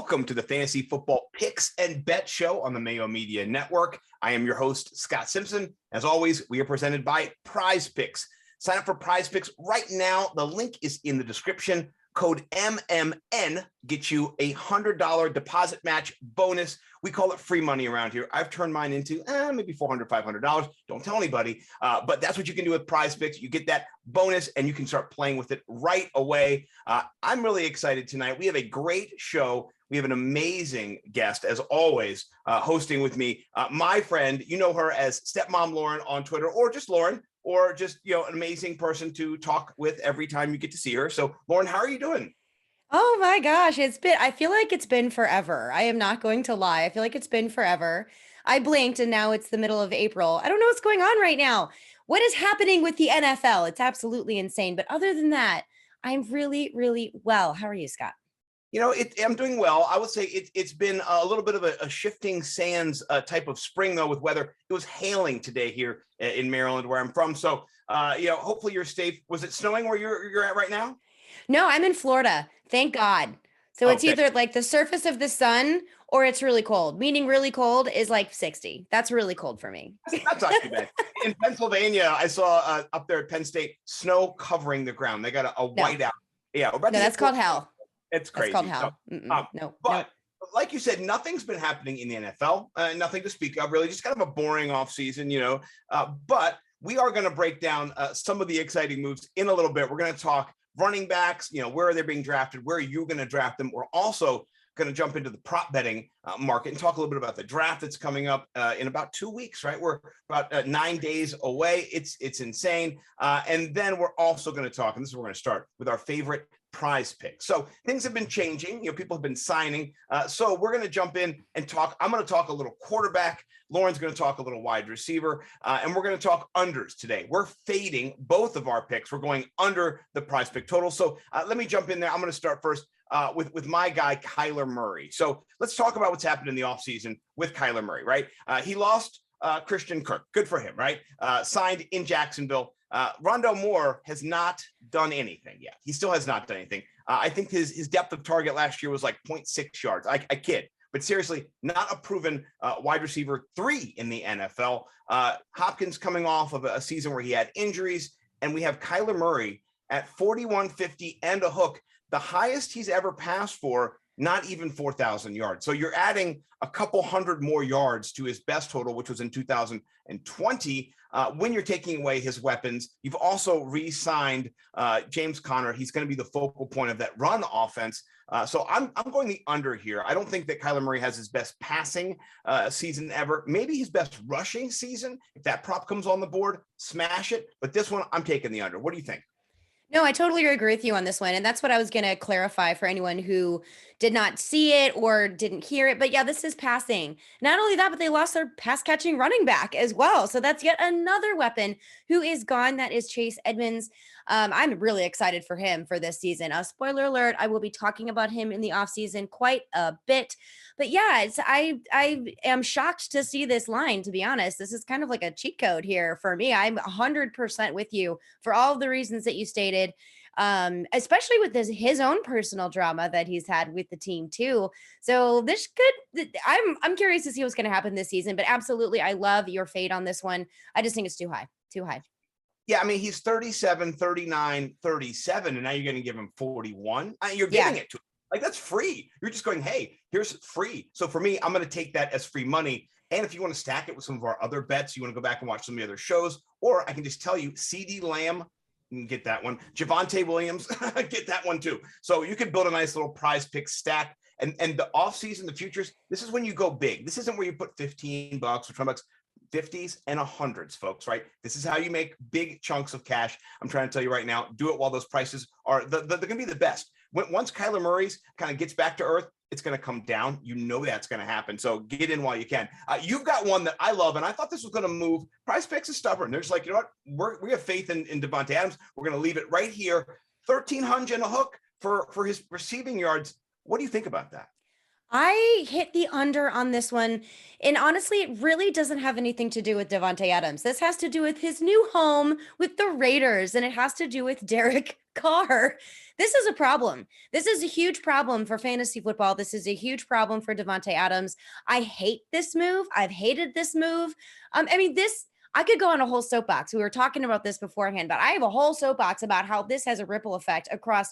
Welcome to the Fantasy Football Picks and Bet Show on the Mayo Media Network. I am your host, Scott Simpson. As always, we are presented by PrizePicks. Sign up for PrizePicks right now. The link is in the description. Code MMN gets you a $100 deposit match bonus. We call it free money around here. I've turned mine into maybe $400, $500. Don't tell anybody, but that's what you can do with PrizePicks. You get that bonus and you can start playing with it right away. I'm really excited tonight. We have a great show. We have an amazing guest, as always, hosting with me. My friend, you know her as Stepmom Lauren on Twitter, or just Lauren, or just, an amazing person to talk with every time you get to see her. So, Lauren, how are you doing? Oh my gosh, I feel like it's been forever. I am not going to lie. I feel like it's been forever. I blinked and now it's the middle of April. I don't know what's going on right now. What is happening with the NFL? It's absolutely insane. But other than that, I'm really, really well. How are you, Scott? I'm doing well. I would say it's been a little bit of a shifting sands type of spring, though, with weather. It was hailing today here in Maryland, where I'm from. So, hopefully you're safe. Was it snowing where you're at right now? No, I'm in Florida. Thank God. So it's either like the surface of the sun or it's really cold, meaning really cold is like 60. That's really cold for me. That's not too bad. In Pennsylvania, I saw up there at Penn State, snow covering the ground. They got a white out. Yeah. No, that's called hell. It's crazy. That's called hell. No. Like you said, nothing's been happening in the NFL. Nothing to speak of, really. Just kind of a boring offseason, But we are going to break down some of the exciting moves in a little bit. We're going to talk running backs, where are they being drafted? Where are you going to draft them? We're also going to jump into the prop betting market and talk a little bit about the draft that's coming up in about 2 weeks, right? We're about 9 days away. It's insane. And then we're also going to talk, and this is where we're going to start, with our favorite prize pick. So things have been changing. People have been signing. So we're going to jump in and talk. I'm going to talk a little quarterback. Lauren's going to talk a little wide receiver. And we're going to talk unders today. We're fading both of our picks. We're going under the prize pick total. So let me jump in there. I'm going to start first with my guy, Kyler Murray. So let's talk about what's happened in the offseason with Kyler Murray, right? He lost Christian Kirk. Good for him, right? Signed in Jacksonville. Rondale Moore has not done anything yet. He still has not done anything. I think his depth of target last year was like 0.6 yards. I kid, but seriously, not a proven wide receiver 3 in the NFL. Hopkins coming off of a season where he had injuries, and we have Kyler Murray at 4,150 and a hook, the highest he's ever passed for, not even 4,000 yards. So you're adding a couple hundred more yards to his best total, which was in 2020. When you're taking away his weapons, you've also re-signed James Conner. He's going to be the focal point of that run offense. So I'm going the under here. I don't think that Kyler Murray has his best passing season ever. Maybe his best rushing season. If that prop comes on the board, smash it. But this one, I'm taking the under. What do you think? No, I totally agree with you on this one. And that's what I was going to clarify for anyone who did not see it or didn't hear it. But yeah, this is passing. Not only that, but they lost their pass catching running back as well. So that's yet another weapon who is gone. That is Chase Edmonds. I'm really excited for him for this season. Spoiler alert, I will be talking about him in the offseason quite a bit. But yeah, I am shocked to see this line, to be honest. This is kind of like a cheat code here for me. I'm 100% with you for all of the reasons that you stated, especially with his own personal drama that he's had with the team too. So I'm curious to see what's going to happen this season, but absolutely, I love your fade on this one. I just think it's too high. Yeah, I mean, he's 37, 39, 37, and now you're going to give him 41. You're giving it to him. Like, that's free. You're just going, hey, here's free. So for me, I'm going to take that as free money. And if you want to stack it with some of our other bets, you want to go back and watch some of the other shows, or I can just tell you, CeeDee Lamb, you can get that one. Javonte Williams, get that one too. So you can build a nice little prize pick stack. And the offseason, the futures, this is when you go big. This isn't where you put $15 or $20. 50s and 100s, folks, right? This is how you make big chunks of cash. I'm trying to tell you right now, do it while those prices are, they're going to be the best. Once Kyler Murray's kind of gets back to earth, it's going to come down. That's going to happen. So get in while you can. You've got one that I love, and I thought this was going to move. PrizePicks is stubborn. They're just like, you know what? We have faith in Devontae Adams. We're going to leave it right here. 1,300 and a hook for his receiving yards. What do you think about that? I hit the under on this one. And honestly, it really doesn't have anything to do with Devontae Adams. This has to do with his new home with the Raiders, and it has to do with Derek Carr. This is a problem. This is a huge problem for fantasy football. This is a huge problem for Devontae Adams. I hate this move. I've hated this move. I could go on a whole soapbox. We were talking about this beforehand, but I have a whole soapbox about how this has a ripple effect across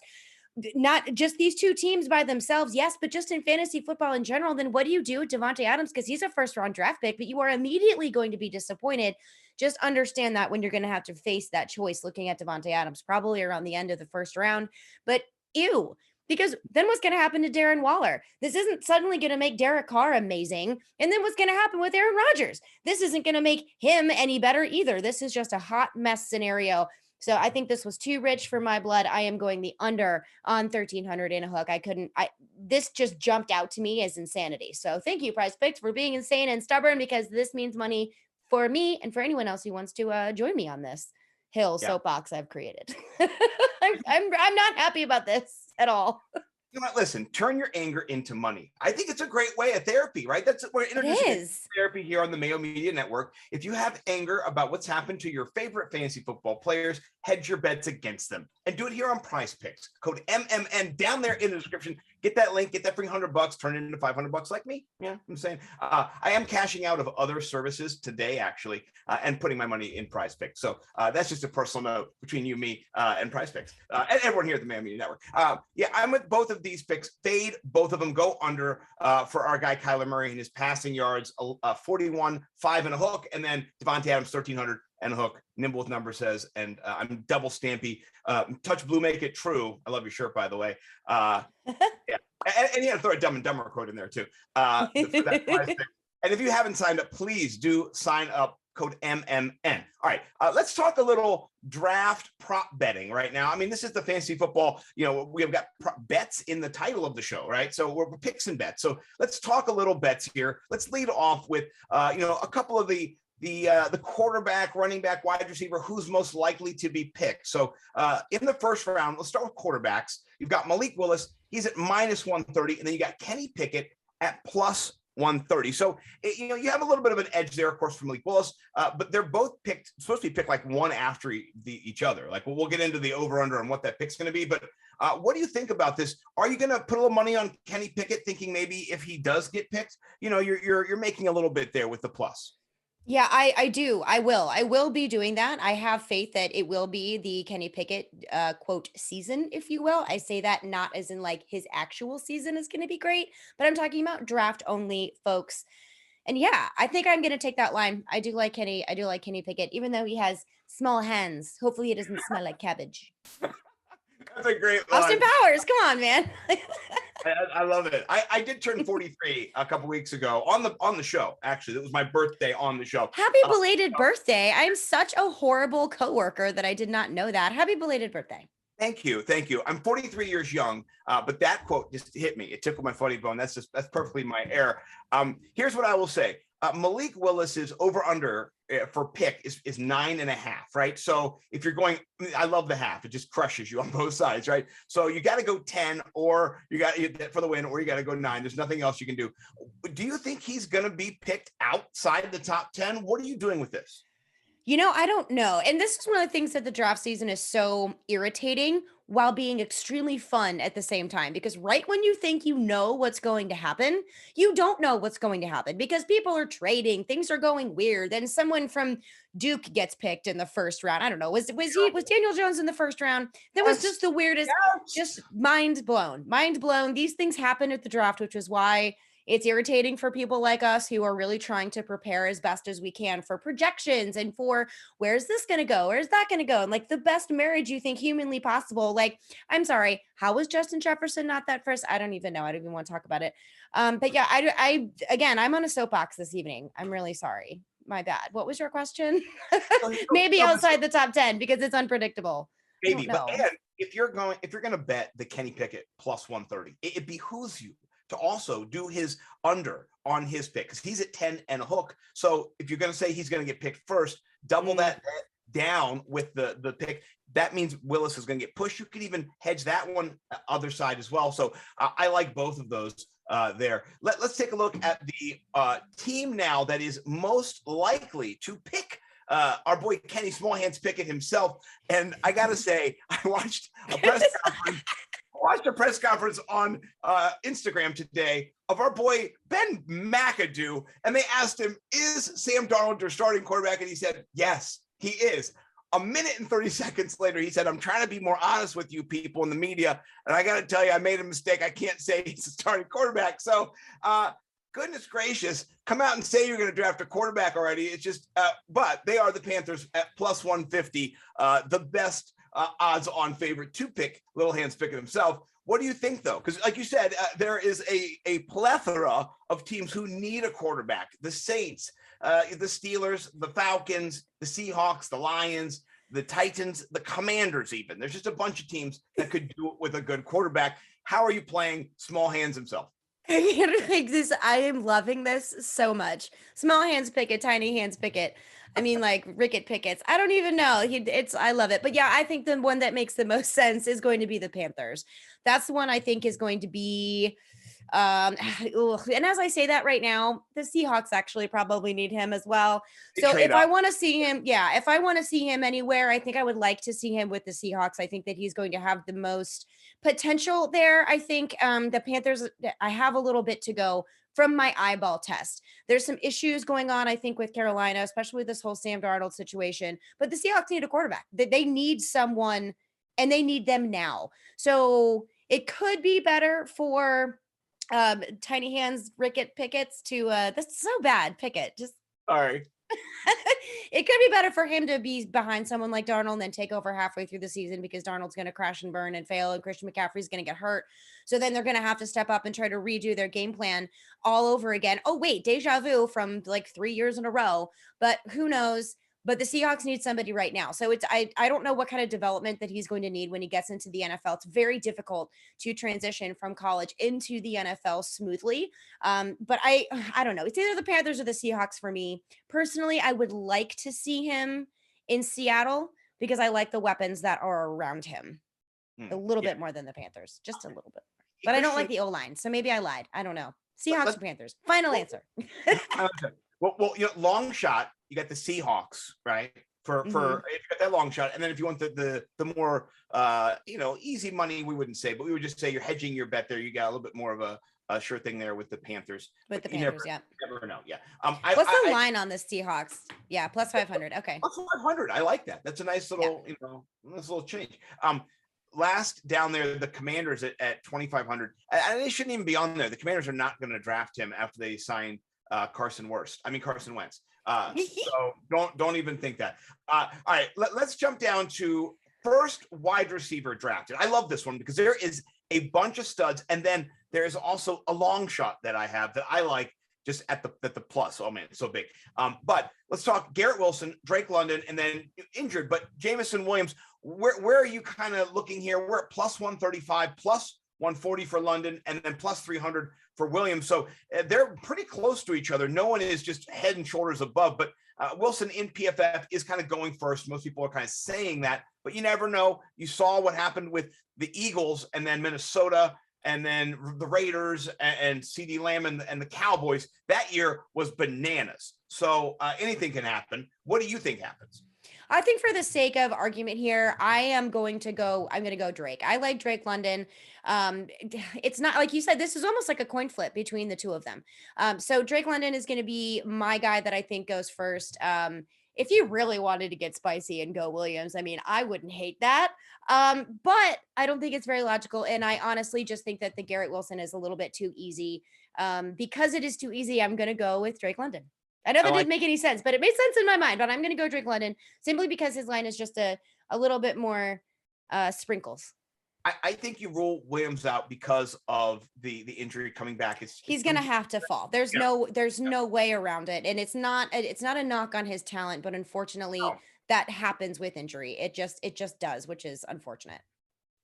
not just these two teams by themselves, yes, but just in fantasy football in general. Then what do you do with Devontae Adams? Because he's a first-round draft pick, but you are immediately going to be disappointed. Just understand that when you're going to have to face that choice looking at Devontae Adams, probably around the end of the first round. But ew, because then what's going to happen to Darren Waller? This isn't suddenly going to make Derek Carr amazing. And then what's going to happen with Aaron Rodgers? This isn't going to make him any better either. This is just a hot mess scenario. So I think this was too rich for my blood. I am going the under on 1,300 in a hook. This just jumped out to me as insanity. So thank you, PrizePicks, for being insane and stubborn, because this means money for me and for anyone else who wants to join me on this soapbox I've created. I'm not happy about this at all. You know what? Listen, turn your anger into money. I think it's a great way of therapy, right? We're introducing therapy here on the Mayo Media Network. If you have anger about what's happened to your favorite fantasy football players, hedge your bets against them and do it here on PrizePicks. Code MMN down there in the description. Get that link, get that free $100, turn it into $500 like me. Yeah, I'm saying I am cashing out of other services today, actually, and putting my money in PrizePicks. So that's just a personal note between you, me, and PrizePicks, and everyone here at the Mayo Media Network. I'm with both of these picks. Fade both of them. Go under for our guy Kyler Murray and his passing yards, 41, 5 and a hook, and then Devontae Adams 1,300 and a hook. Nimble with numbers says, and I'm double stampy. Touch blue, make it true. I love your shirt, by the way. Yeah, and you had to throw a Dumb and Dumber quote in there too. For that prize pick. And if you haven't signed up, please do sign up. Code MMN. All right, let's talk a little draft prop betting right now. I mean, this is the fantasy football. You know, we have got bets in the title of the show, right? So we're picks and bets. So let's talk a little bets here. Let's lead off with a couple of the quarterback, running back, wide receiver, who's most likely to be picked. So in the first round, let's start with quarterbacks. You've got Malik Willis. He's at -130. And then you got Kenny Pickett at +130. So, you have a little bit of an edge there, of course, from Malik Willis, but they're both supposed to be picked like one after each other. Like, we'll get into the over-under and what that pick's going to be. But what do you think about this? Are you going to put a little money on Kenny Pickett, thinking maybe if he does get picked, you're making a little bit there with the plus? Yeah, I do. I will be doing that. I have faith that it will be the Kenny Pickett quote season, if you will. I say that not as in like his actual season is going to be great, but I'm talking about draft only folks. And yeah, I think I'm going to take that line. I do like Kenny Pickett, even though he has small hands. Hopefully he doesn't smell like cabbage. That's a great line. Austin Powers, come on, man. I love it. I did turn 43 a couple weeks ago on the show. Actually, it was my birthday on the show. Happy belated birthday. I'm such a horrible coworker that I did not know that. Happy belated birthday. Thank you. I'm 43 years young, but that quote just hit me. It tickled my funny bone. That's perfectly my air. Here's what I will say. Malik Willis's over-under for pick is 9.5, right? So if you're going, I love the half. It just crushes you on both sides, right? So you got to go 10 or you got for the win, or you got to go 9. There's nothing else you can do. Do you think he's going to be picked outside the top 10? What are you doing with this? I don't know. And this is one of the things that the draft season is so irritating while being extremely fun at the same time, because right when you think you know what's going to happen, you don't know what's going to happen because people are trading, things are going weird. Then someone from Duke gets picked in the first round. I don't know. Was Daniel Jones in the first round? That was just the weirdest, just mind blown. These things happen at the draft, which is why it's irritating for people like us who are really trying to prepare as best as we can for projections and for where's this going to go? Where's that going to go? And like the best marriage you think humanly possible. Like, I'm sorry, how was Justin Jefferson not that first? I don't even know. I don't even want to talk about it. But yeah, I'm on a soapbox this evening. I'm really sorry. My bad. What was your question? Maybe outside the top 10 because it's unpredictable. Maybe, but and if you're going to bet the Kenny Pickett +130, it behooves you to also do his under on his pick because he's at 10 and a hook. So if you're going to say he's going to get picked first, double that down with the pick. That means Willis is going to get pushed. You could even hedge that one other side as well. So I like both of those there. Let's take a look at the team now that is most likely to pick our boy Kenny Smallhands Pickett himself. And I got to say, I watched a press conference. Watched a press conference on Instagram today of our boy Ben McAdoo, and they asked him, "Is Sam Darnold your starting quarterback?" And he said, "Yes, he is." A minute and 30 seconds later, he said, "I'm trying to be more honest with you people in the media, and I got to tell you, I made a mistake. I can't say he's a starting quarterback." So, goodness gracious, come out and say you're going to draft a quarterback already. It's just, but they are the Panthers at plus 150, the best odds on favorite to pick Little Hands Pickett himself. What do you think, though? Because like you said, there is a plethora of teams who need a quarterback. The Saints, the Steelers, the Falcons, the Seahawks, the Lions, the Titans, the Commanders even. There's just a bunch of teams that could do it with a good quarterback. How are you playing Small Hands himself? I am loving this so much. Small Hands Pickett, Tiny Hands Pickett. I mean, like Rickett Pickett's. I don't even know. I love it. But yeah, I think the one that makes the most sense is going to be the Panthers. That's the one I think is going to be. And as I say that right now, the Seahawks actually probably need him as well. So if I want to see him, if I want to see him anywhere, I think I would like to see him with the Seahawks. I think that he's going to have the most potential there. I think the Panthers, I have a little bit to go from my eyeball test. There's some issues going on, I think, with Carolina, especially with this whole Sam Darnold situation. But the Seahawks need a quarterback. They need someone, and they need them now. So it could be better for Tiny Hands Rickett Pickett's to that's so bad, Pickett. Just sorry. It could be better for him to be behind someone like Darnold and then take over halfway through the season, because Darnold's going to crash and burn and fail, and Christian McCaffrey's going to get hurt. So then they're going to have to step up and try to redo their game plan all over again. Oh, wait, deja vu from like 3 years in a row, but who knows? But the Seahawks need somebody right now. So I don't know what kind of development that he's going to need when he gets into the NFL. It's very difficult to transition from college into the NFL smoothly. But I don't know. It's either the Panthers or the Seahawks for me. Personally, I would like to see him in Seattle because I like the weapons that are around him a little bit more than the Panthers, just a little bit. But I don't like the O-line, so maybe I lied. I don't know. Seahawks or Panthers? Final answer. Well, long shot, you got the Seahawks, right? For if you got that long shot, and then if you want the more easy money, we wouldn't say, but we would just say you're hedging your bet there. You got a little bit more of a sure thing there with the Panthers. With the Panthers, you never know. Yeah. What's the line on the Seahawks? Yeah, plus 500. Okay. Plus 500. I like that. That's a nice little, nice little change. Last down there, the Commanders at 2,500. And they shouldn't even be on there. The Commanders are not going to draft him after they sign Carson Wentz. So don't even think that. All right, let's jump down to first wide receiver drafted. I love this one because there is a bunch of studs, and then there is also a long shot that I have that I like just at the plus. Oh man, it's so big. But let's talk Garrett Wilson, Drake London, and then injured, but Jamison Williams. Where are you kind of looking here? We're at plus 135, plus 140 for London, and then plus 300 for Williams. So they're pretty close to each other. No one is just head and shoulders above, but Wilson in PFF is kind of going first. Most people are kind of saying that, but you never know. You saw what happened with the Eagles and then Minnesota and then the Raiders and CD Lamb and the Cowboys. That year was bananas. So anything can happen. What do you think happens? I think for the sake of argument here, I'm going to go Drake. I like Drake London. It's not like you said, this is almost like a coin flip between the two of them. So Drake London is going to be my guy that I think goes first. If you really wanted to get spicy and go Williams, I mean, I wouldn't hate that. But I don't think it's very logical. And I honestly just think that the Garrett Wilson is a little bit too easy. Because it is too easy, I'm going to go with Drake London. I know that didn't make any sense, but it made sense in my mind. But I'm going to go Drake London simply because his line is just a little bit more sprinkles. I think you rule Williams out because of the injury coming back. He's going to have to fall. There's no way around it, and it's not a knock on his talent, but unfortunately, that happens with injury. It just does, which is unfortunate.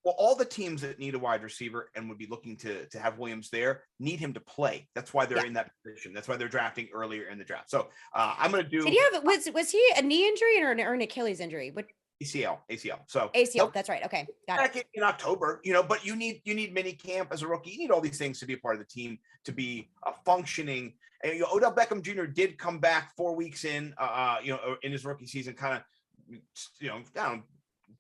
Well, all the teams that need a wide receiver and would be looking to have Williams there need him to play. That's why they're in that position. That's why they're drafting earlier in the draft. So I'm going to do. Did he have was he a knee injury or an Achilles injury? What? ACL. So ACL. That's right. Okay, got back it. In October. But you need mini camp as a rookie. You need all these things to be a part of the team, to be functioning. And, Odell Beckham Jr. did come back 4 weeks in, in his rookie season, kind of, I don't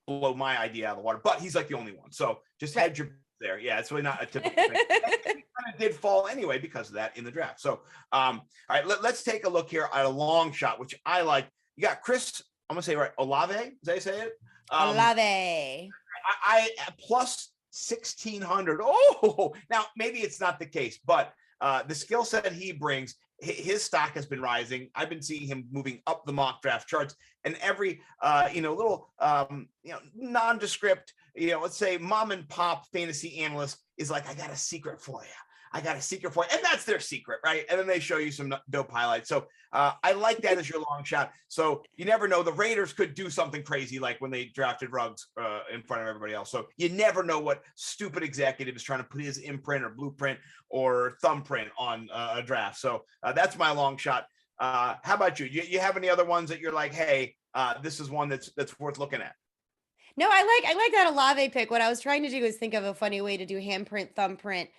blow my idea out of the water, but he's like the only one. So just hedge your there. Yeah, it's really not a typical thing. He kind of did fall anyway because of that in the draft. So, all right, let's take a look here at a long shot, which I like. You got Chris, I'm going to say right, Olave, is that how you say it? Olave. I plus 1,600. Oh, now maybe it's not the case, but the skill set he brings, his stock has been rising. I've been seeing him moving up the mock draft charts, and every little nondescript, let's say mom and pop fantasy analyst is like, I got a secret for you. I got a secret for you. And that's their secret, right? And then they show you some dope highlights. So I like that as your long shot. So you never know. The Raiders could do something crazy like when they drafted Ruggs in front of everybody else. So you never know what stupid executive is trying to put his imprint or blueprint or thumbprint on a draft. So that's my long shot. How about you? You have any other ones that you're like, hey, this is one that's worth looking at? No, I like that Olave pick. What I was trying to do is think of a funny way to do handprint, thumbprint,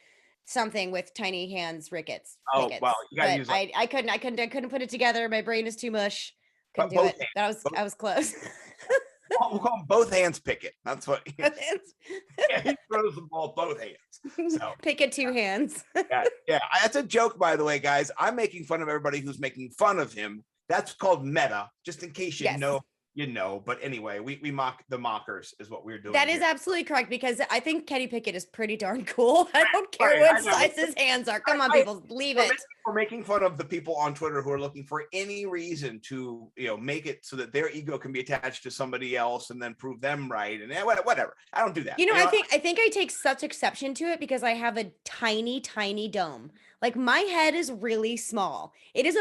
something with tiny hands, rickets. Oh, wow. You gotta use I couldn't put it together. My brain is too mush. Couldn't do it. I was close. We'll call them both hands Pickett. That's what he throws the ball both hands. So Pickett 2 hands. yeah. That's a joke, by the way, guys. I'm making fun of everybody who's making fun of him. That's called meta, just in case you know. But anyway, we mock the mockers is what we're doing. That is absolutely correct, because I think Kenny Pickett is pretty darn cool. I don't care what size his hands are. Come on, people, leave it. We're making fun of the people on Twitter who are looking for any reason to, make it so that their ego can be attached to somebody else and then prove them right. And whatever. I don't do that. I think I take such exception to it because I have a tiny, tiny dome. Like, my head is really small. It is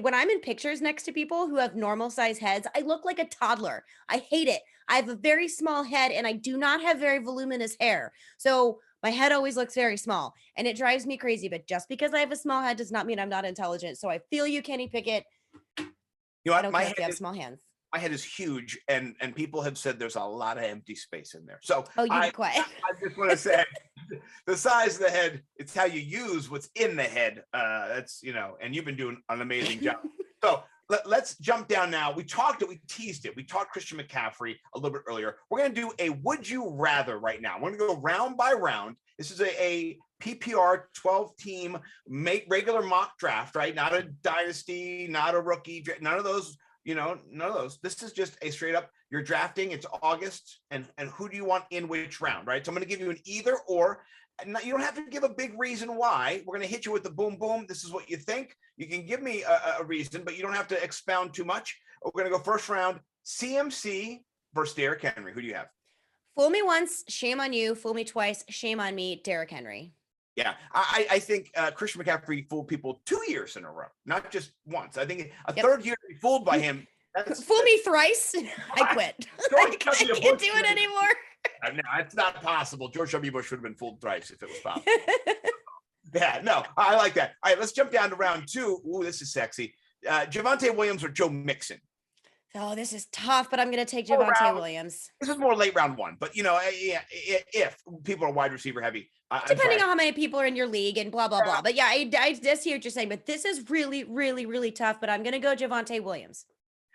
when I'm in pictures next to people who have normal size heads, I look like a toddler. I hate it. I have a very small head and I do not have very voluminous hair. So my head always looks very small and it drives me crazy. But just because I have a small head does not mean I'm not intelligent. So I feel you, Kenny Pickett. I don't care if you have small hands. My head is huge, and people have said there's a lot of empty space in there. So you be quiet. I just want to say the size of the head, it's how you use what's in the head. That's, and you've been doing an amazing job. So let's jump down now. We teased it. We talked Christian McCaffrey a little bit earlier. We're going to do a would you rather right now. We're going to go round by round. This is a PPR 12-team regular mock draft, right? Not a dynasty, not a rookie, none of those. None of those. This is just a straight up, you're drafting, it's August, and who do you want in which round, right? So I'm going to give you an either or. You don't have to give a big reason why. We're going to hit you with the boom, boom. This is what you think. You can give me a reason, but you don't have to expound too much. We're going to go first round, CMC versus Derrick Henry. Who do you have? Fool me once, shame on you. Fool me twice, shame on me, Derrick Henry. Yeah, I think Christian McCaffrey fooled people 2 years in a row, not just once. I think a third year to be fooled by him. Fool me thrice. I quit. I can't do it anymore. No, it's not possible. George W. Bush would have been fooled thrice if it was possible. Yeah, no, I like that. All right, let's jump down to round 2. Ooh, this is sexy. Javonte Williams or Joe Mixon? Oh, this is tough, but I'm going to take Javonte Williams. This is more late round 1, but if people are wide receiver heavy. Depending on how many people are in your league and blah, blah, blah. But yeah, I just hear what you're saying, but this is really, really, really tough, but I'm going to go Javonte Williams.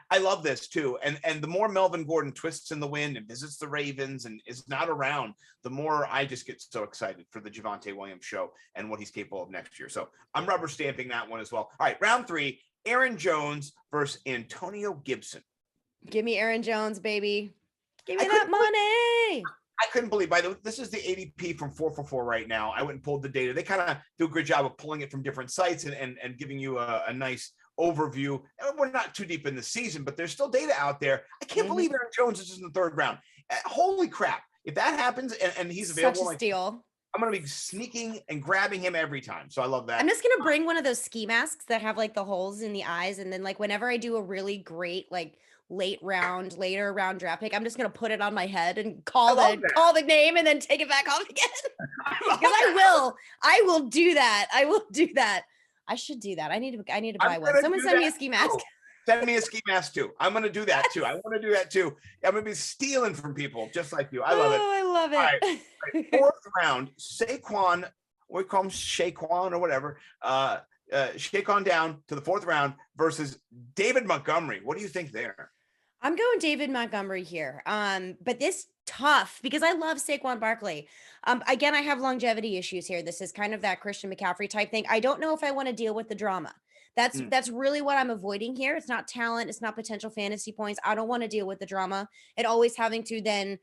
I love this too. And the more Melvin Gordon twists in the wind and visits the Ravens and is not around, the more I just get so excited for the Javonte Williams show and what he's capable of next year. So I'm rubber stamping that one as well. All right, round 3, Aaron Jones versus Antonio Gibson. Give me Aaron Jones, baby. Give me that money. I couldn't believe, by the way, this is the ADP from 444 right now. I went and pulled the data. They kind of do a good job of pulling it from different sites and giving you a nice overview. And we're not too deep in the season, but there's still data out there. I can't believe Aaron Jones is just in the 3rd round. Holy crap. If that happens and he's available, such a steal. I'm going to be sneaking and grabbing him every time. So I love that. I'm just going to bring one of those ski masks that have like the holes in the eyes. And then like whenever I do a really great, like later round draft pick, I'm just going to put it on my head and call the name and then take it back off again. Because I will do that. I will do that. I should do that. I need to buy one. Someone send me a ski mask. Send me a ski mask too. I'm going to do that too. I want to do that too. I'm going to be stealing from people just like you. I love it. I love it. All right. 4th round, Saquon, we call him Shaquan or whatever, shake on down to the 4th round versus David Montgomery. What do you think there? I'm going David Montgomery here. But this tough because I love Saquon Barkley. Again, I have longevity issues here. This is kind of that Christian McCaffrey type thing. I don't know if I want to deal with the drama. That's really what I'm avoiding here. It's not talent. It's not potential fantasy points. I don't want to deal with the drama and always having to then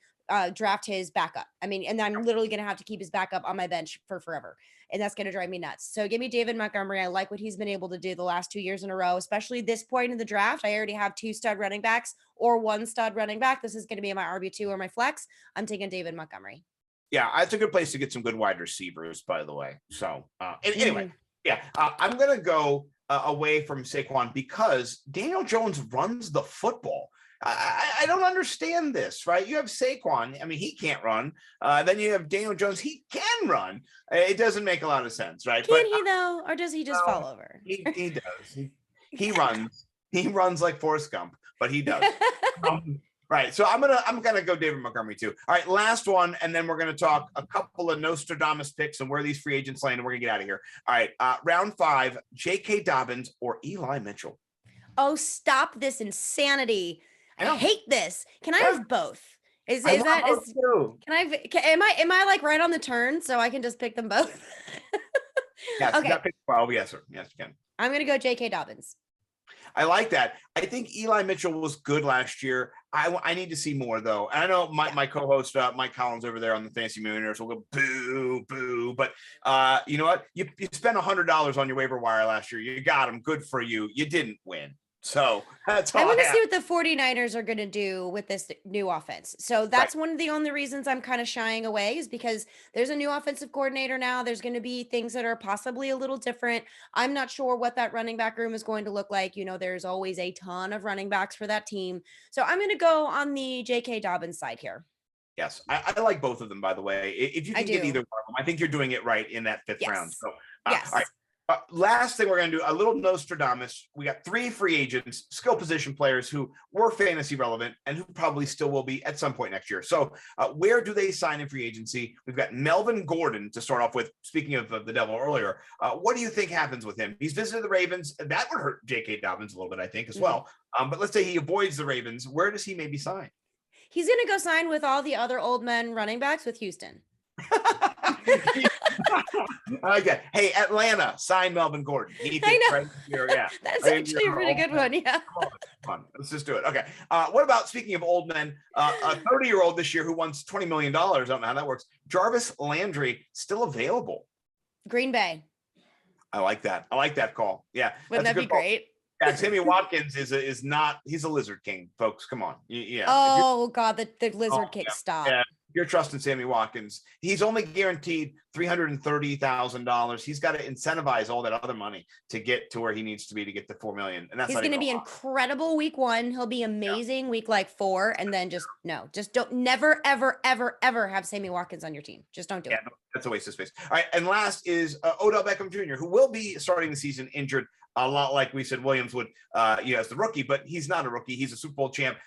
draft his backup. I mean, and I'm literally going to have to keep his backup on my bench for forever. And that's going to drive me nuts. So give me David Montgomery. I like what he's been able to do the last 2 years in a row, especially this point in the draft. I already have 2 stud running backs or 1 stud running back. This is going to be my RB2 or my flex. I'm taking David Montgomery. Yeah, it's a good place to get some good wide receivers, by the way. So anyway, I'm going to go away from Saquon because Daniel Jones runs the football. I don't understand this, right? You have Saquon. I mean, he can't run. Then you have Daniel Jones. He can run. It doesn't make a lot of sense, right? Can he though? Or does he just fall over? He does. He runs. He runs like Forrest Gump, but he does. Right. So I'm gonna go David Montgomery too. All right, last one, and then we're gonna talk a couple of Nostradamus picks and where these free agents land, and we're gonna get out of here. All right, round 5, J.K. Dobbins or Eli Mitchell. Oh, stop this insanity. I hate this. Can I have both? Am I like right on the turn so I can just pick them both? Yes. Okay. Pick 12. Yes, sir. Yes, you can. I'm gonna go J.K. Dobbins. I like that. I think Eli Mitchell was good last year. I need to see more though. And I know my co-host Mike Collins over there on the Fantasy Millionaires will go boo. But you know what? You spent $100 on your waiver wire last year. You got him. Good for you. You didn't win. So that's all I want to see what the 49ers are going to do with this new offense. So that's Right. one of the only reasons I'm kind of shying away is because there's a new offensive coordinator now. There's going to be things that are possibly a little different. I'm not sure what that running back room is going to look like. You know, there's always a ton of running backs for that team. So I'm going to go on the J.K. Dobbins side here. Yes, I like both of them, by the way. If you can get either one of them, I think you're doing it right in that 5th round. So, yes. All right. Last thing we're going to do, a little Nostradamus. We got 3 free agents, skill position players who were fantasy relevant and who probably still will be at some point next year. So where do they sign in free agency? We've got Melvin Gordon to start off with. Speaking of the devil earlier, what do you think happens with him? He's visited the Ravens. That would hurt J.K. Dobbins a little bit, I think, as well. But let's say he avoids the Ravens. Where does he maybe sign? He's going to go sign with all the other old men running backs with Houston. Okay. Hey, Atlanta, sign Melvin Gordon. I know. Right here. Yeah. That's actually a really good one. Yeah. Come on. Let's just do it. Okay. What about, speaking of old men, a 30-year-old this year who wants $20 million? I don't know how that works. Jarvis Landry, still available. Green Bay. I like that. I like that call. Yeah. Wouldn't that be great? Yeah, Sammy Watkins is not, he's a lizard king, folks. Come on. Yeah. Oh God, the lizard king. Stop. Yeah. You're trusting Sammy Watkins. He's only guaranteed $330,000. He's got to incentivize all that other money to get to where he needs to be to get to $4 million. And that's he's going to be incredible week 1. He'll be amazing week like 4, and then just don't never ever have Sammy Watkins on your team. Just don't do it. No, that's a waste of space. All right, and last is Odell Beckham Jr., who will be starting the season injured. A lot like we said Williams would, as the rookie, but he's not a rookie. He's a Super Bowl champ.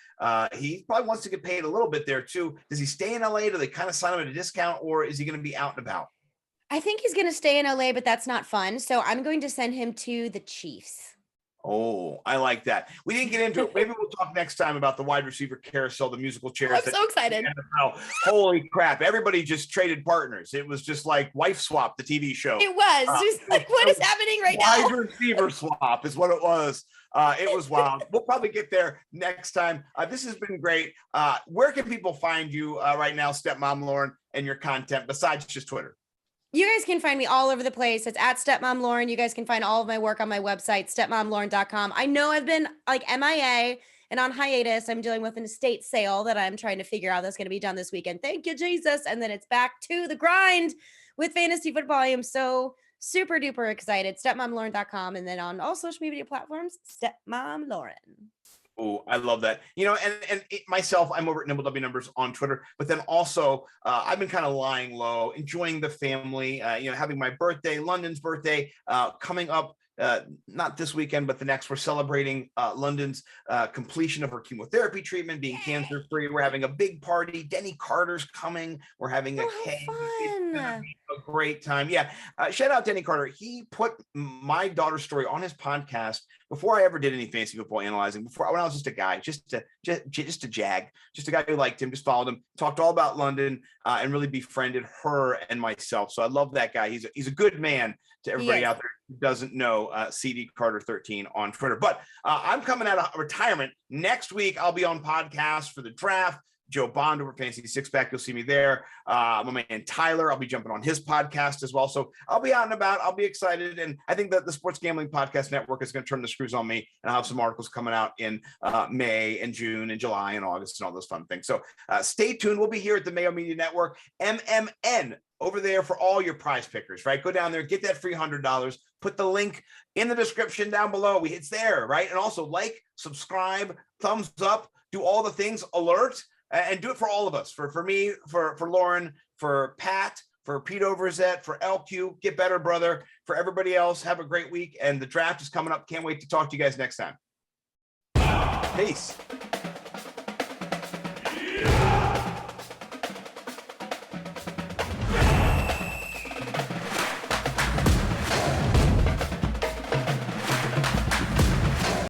He probably wants to get paid a little bit there too. Does he stay in LA? Do they kind of sign him at a discount, or is he going to be out and about? I think he's going to stay in LA, but that's not fun. So I'm going to send him to the Chiefs. Oh, I like that. We didn't get into it. Maybe we'll talk next time about the wide receiver carousel, the musical chairs. I'm so excited. Holy crap. Everybody just traded partners. It was just like Wife Swap, the TV show. It was. Just like, what is happening right now? Wide receiver swap is what it was. It was wild. We'll probably get there next time. This has been great. Where can people find you right now, Stepmom Lauren, and your content besides just Twitter? You guys can find me all over the place. It's at Stepmom Lauren. You guys can find all of my work on my website, stepmomlauren.com. I know I've been like MIA and on hiatus. I'm dealing with an estate sale that I'm trying to figure out that's going to be done this weekend. Thank you, Jesus. And then it's back to the grind with fantasy football. I am so super duper excited. Stepmomlauren.com. And then on all social media platforms, Stepmom Lauren. Oh, I love that. You know, and myself, I'm over at Nimble W Numbers on Twitter, but then also I've been kind of lying low, enjoying the family, having my birthday, London's birthday coming up. Not this weekend, but the next. We're celebrating London's completion of her chemotherapy treatment, being cancer-free. We're having a big party. Denny Carter's coming. We're having a cake. It's gonna be a great time. Yeah. Shout out Denny Carter. He put my daughter's story on his podcast before I ever did any fantasy football analyzing. When I was just a guy, just a jag, just a guy who liked him, just followed him, talked all about London, and really befriended her and myself. So I love that guy. He's a good man to everybody out there who doesn't know CD Carter 13 on Twitter. But I'm coming out of retirement next week. I'll be on podcast for the draft. Joe Bond over Fantasy Six Pack. You'll see me there. My man Tyler, I'll be jumping on his podcast as well. So I'll be out and about. I'll be excited. And I think that the Sports Gambling Podcast Network is going to turn the screws on me. And I'll have some articles coming out in May and June and July and August and all those fun things. So stay tuned. We'll be here at the Mayo Media Network, MMN, over there for all your prize pickers, right? Go down there, get that free $100. Put the link in the description down below. It's there, right? And also like, subscribe, thumbs up, do all the things, alert. And do it for all of us, for me, for Lauren, for Pat, for Pete Overzet, for LQ. Get better, brother. For everybody else, have a great week. And the draft is coming up. Can't wait to talk to you guys next time. Peace.